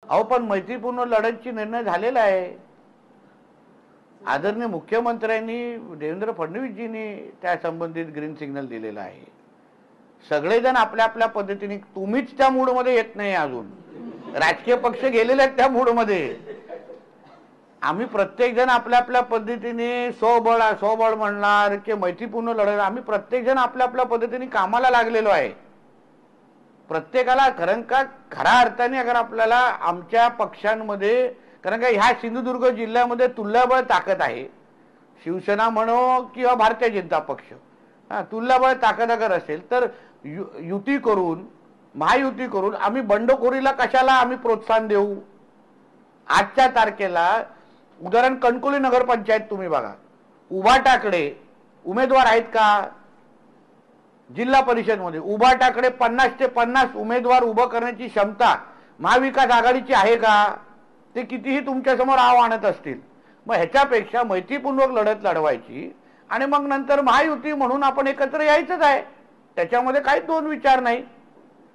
अहो पण मैत्रीपूर्ण लढतची निर्णय झालेला आहे। आदरणीय मुख्यमंत्र्यांनी देवेंद्र फडणवीसजींनी त्या संबंधित ग्रीन सिग्नल दिलेला आहे। सगळेजण आपल्या आपल्या पद्धतीने, तुम्हीच त्या मूडमध्ये येत नाही अजून, राजकीय पक्ष गेलेले आहेत त्या मूडमध्ये। आम्ही प्रत्येक जण आपल्या आपल्या पद्धतीने स्वबळ म्हणणार की मैत्रीपूर्ण लढत, आम्ही प्रत्येक जण आपल्या आपल्या पद्धतीने कामाला लागलेलो आहे। प्रत्येकाला खऱ्या अर्थाने अगर आपल्याला आमच्या पक्षांमध्ये, कारण का ह्या सिंधुदुर्ग जिल्ह्यामध्ये तुल्यबळ ताकद आहे, शिवसेना म्हणो किंवा भारतीय जनता पक्ष, तुल्यबळ ताकद अगर असेल तर युती करून, महायुती करून आम्ही बंडखोरीला कशाला आम्ही प्रोत्साहन देऊ। आजच्या तारखेला उदाहरण कणकवली नगरपंचायत तुम्ही बघा, उभाटाकडे उमेदवार आहेत का? जिल्हा परिषद मध्ये उभाटाकडे 50 ते 50 उमेदवार उभं करण्याची क्षमता महाविकास आघाडीची आहे का? ते कितीही तुमच्या समोर आव आणत असतील। मग ह्याच्यापेक्षा मैत्रीपूर्वक लढत लढवायची आणि मग नंतर महायुती म्हणून आपण एकत्र यायचंच आहे, त्याच्यामध्ये काही दोन विचार नाही।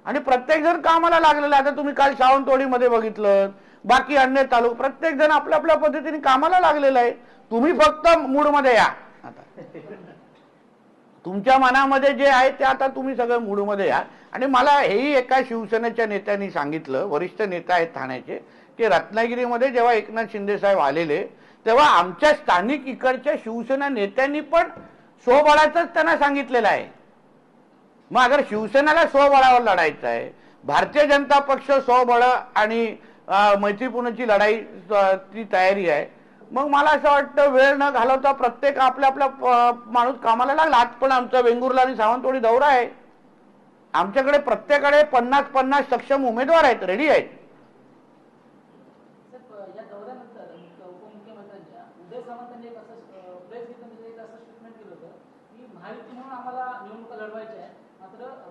आणि प्रत्येक जण कामाला लागलेला, आता तुम्ही काल सावंतवाडीमध्ये बघितलं, बाकी अन्य तालुका प्रत्येक जण आपल्या आपल्या पद्धतीने कामाला लागलेला आहे। तुम्ही फक्त मूडमध्ये या, आता तुमच्या मनामध्ये जे आहे ते आता तुम्ही सगळं मूडमध्ये या। आणि मला हेही एका शिवसेनेच्या नेत्यांनी सांगितलं, वरिष्ठ नेता आहेत ठाण्याचे, की रत्नागिरीमध्ये जेव्हा एकनाथ शिंदे साहेब आलेले तेव्हा आमच्या स्थानिक इकडच्या शिवसेना नेत्यांनी पण स्वबळाचंच त्यांना सांगितलेलं आहे। मग अगर शिवसेनेला स्वबळावर लढायचं आहे, भारतीय जनता पक्ष स्वबळ आणि मैत्रीपूर्णची लढाई ती तयारी आहे, मग मला असं वाटतं वेळ न घालवता प्रत्येक आपल्या आपल्या माणूस कामाला लागला। आज पण आमचा वेंगुर्ला आणि सावंतवाडी दौरा आहे, आमच्याकडे प्रत्येकाकडे 50-50 सक्षम उमेदवार आहेत, रेडी आहेत।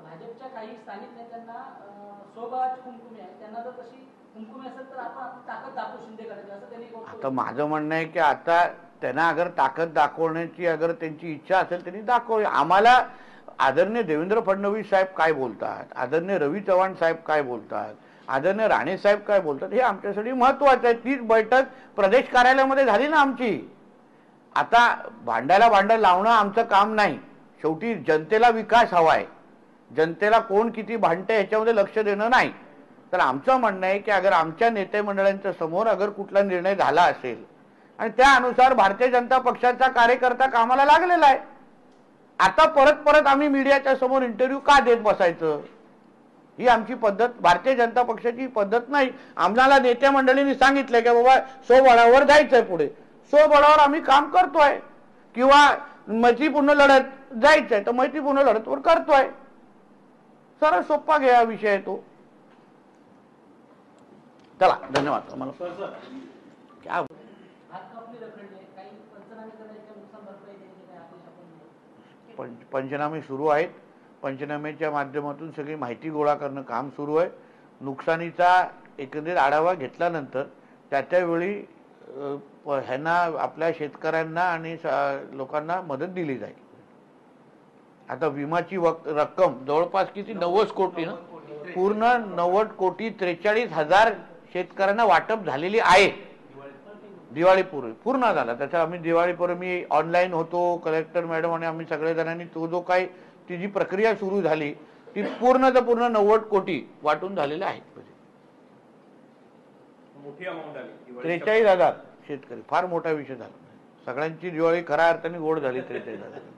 भाजपच्या काही स्थानिक नेत्यांना स्वबळाची कुमकुमी आहे, त्यांना जर तशी कुमकुमी असेल तर आपण आपली ताकद दाखवू शिंदेकडे, असं त्यांनी आता माझं म्हणणं आहे की आता त्यांना अगर ताकद दाखवण्याची अगर त्यांची इच्छा असेल त्यांनी दाखवूया। आम्हाला आदरणीय देवेंद्र फडणवीस साहेब काय बोलतात, आदरणीय रवी चव्हाण साहेब काय बोलतात, आदरणीय राणे साहेब काय बोलतात, हे आमच्यासाठी महत्त्वाचं आहे। तीच बैठक प्रदेश कार्यालयामध्ये झाली ना आमची। आता भांड्याला भांडं लावणं आमचं काम नाही, शेवटी जनतेला विकास हवा आहे, जनतेला कोण किती भांडते ह्याच्यामध्ये लक्ष देणं नाही। तर आमचं म्हणणं आहे की अगर आमच्या नेते मंडळांच्या समोर अगर कुठला निर्णय झाला असेल आणि त्यानुसार भारतीय जनता पक्षाचा कार्यकर्ता कामाला लागलेला आहे, आता परत आम्ही मीडियाच्या समोर इंटरव्ह्यू का देत बसायचं? ही आमची पद्धत, भारतीय जनता पक्षाची पद्धत नाही। आम्हाला नेते मंडळींनी सांगितलं की बाबा स्वबळावर जायचंय, पुढे स्वबळावर आम्ही काम करतोय, किंवा मैत्रीपूर्ण लढत जायचंय तर मैत्रीपूर्ण लढतवर करतोय। सरळ सोपा घ्या विषय आहे तो। चला धन्यवाद। मला क्या पंचनामे सुरू आहेत, पंचनामेच्या माध्यमातून सगळी माहिती गोळा करणं काम सुरू आहे। नुकसानीचा एकंदरीत आढावा घेतल्यानंतर त्यावेळी ह्यांना आपल्या शेतकऱ्यांना आणि लोकांना मदत दिली जाईल। आता विमाची रक्कम जवळपास किती 90 कोटी ना, पूर्ण 90,43,000 शेतकऱ्यांना वाटप झालेली आहे। दिवाळीपूर्वी पूर्ण झाला, त्याचा आम्ही दिवाळीपूर्वी मी ऑनलाईन होतो, कलेक्टर मॅडम आणि आम्ही सगळे जणांनी तो जो काही ती जी प्रक्रिया सुरू झाली ती पूर्ण 90 कोटी वाटून झालेले आहेत। मोठी अमाउंट आली, 43,000 शेतकरी, फार मोठा विषय झाला। सगळ्यांची दिवाळी खऱ्या अर्थाने गोड झाली। 43,000।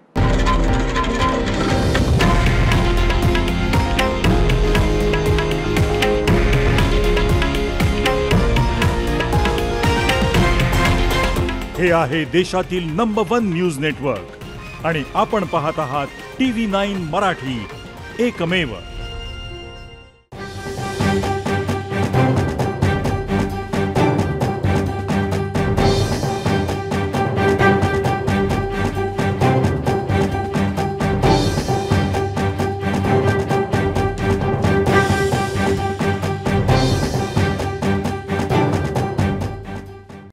हे आहे देशातील नंबर 1 न्यूज नेटवर्क आणि आपण पाहत आहात TV9 मराठी, एकमेव।